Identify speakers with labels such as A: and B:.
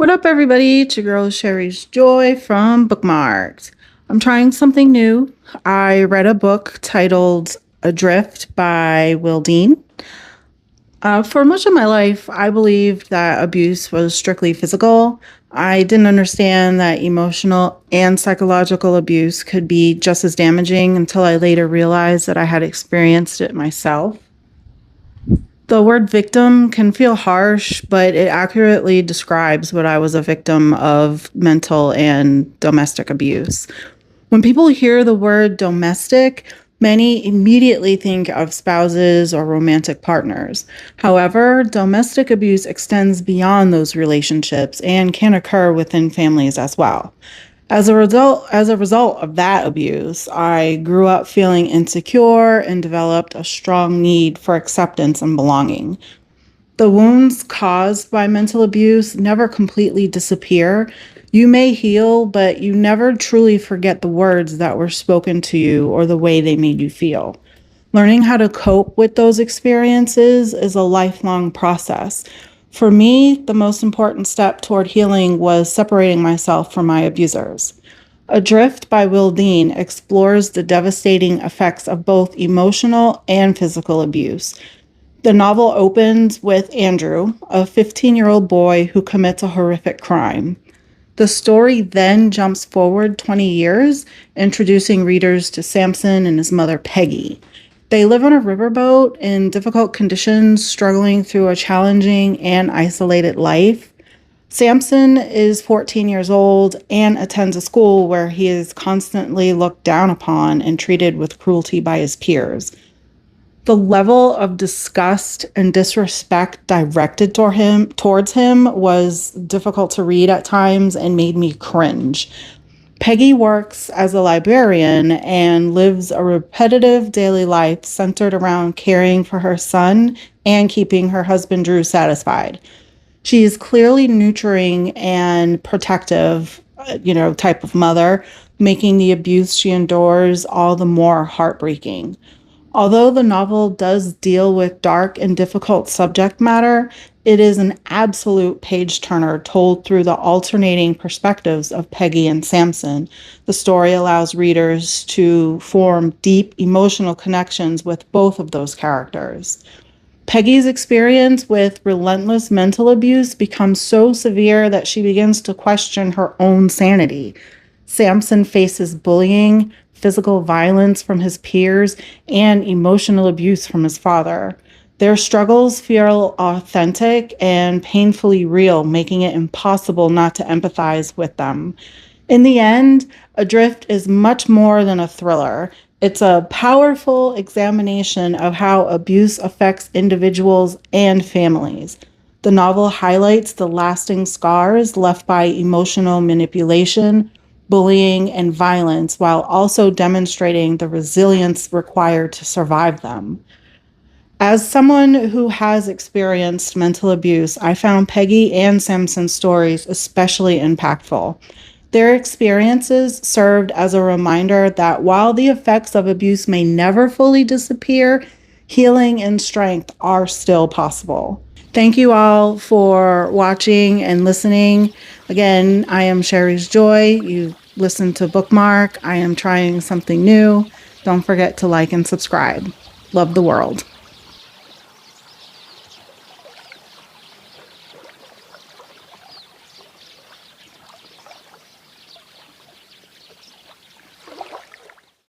A: What up, everybody? It's your girl Sherry's Joy from BookMarked. I'm trying something new. I read a book titled Adrift by Will Dean. For much of my life, I believed that abuse was strictly physical. I didn't understand that emotional and psychological abuse could be just as damaging until I later realized that I had experienced it myself. The word victim can feel harsh, but it accurately describes what I was a victim of: mental and domestic abuse. When people hear the word domestic, many immediately think of spouses or romantic partners. However, domestic abuse extends beyond those relationships and can occur within families as well. As a result of that abuse, I grew up feeling insecure and developed a strong need for acceptance and belonging. The wounds caused by mental abuse never completely disappear. You may heal, but you never truly forget the words that were spoken to you or the way they made you feel. Learning how to cope with those experiences is a lifelong process. For me, the most important step toward healing was separating myself from my abusers. Adrift by Will Dean explores the devastating effects of both emotional and physical abuse. The novel opens with Andrew, a 15-year-old boy who commits a horrific crime. The story then jumps forward 20 years, introducing readers to Samson and his mother, Peggy. They live on a riverboat in difficult conditions, struggling through a challenging and isolated life. Samson is 14 years old and attends a school where he is constantly looked down upon and treated with cruelty by his peers. The level of disgust and disrespect directed towards him was difficult to read at times and made me cringe. Peggy works as a librarian and lives a repetitive daily life centered around caring for her son and keeping her husband Drew satisfied. She is clearly nurturing and protective, type of mother, making the abuse she endures all the more heartbreaking. Although the novel does deal with dark and difficult subject matter, it is an absolute page-turner told through the alternating perspectives of Peggy and Samson. The story allows readers to form deep emotional connections with both of those characters. Peggy's experience with relentless mental abuse becomes so severe that she begins to question her own sanity. Samson faces bullying, physical violence from his peers, and emotional abuse from his father. Their struggles feel authentic and painfully real, making it impossible not to empathize with them. In the end, Adrift is much more than a thriller. It's a powerful examination of how abuse affects individuals and families. The novel highlights the lasting scars left by emotional manipulation, bullying, and violence, while also demonstrating the resilience required to survive them. As someone who has experienced mental abuse, I found Peggy and Samson's stories especially impactful. Their experiences served as a reminder that while the effects of abuse may never fully disappear, healing and strength are still possible. Thank you all for watching and listening. Again, I am Sherry's Joy. You listen to Bookmark. I am trying something new. Don't forget to like and subscribe. Love the world.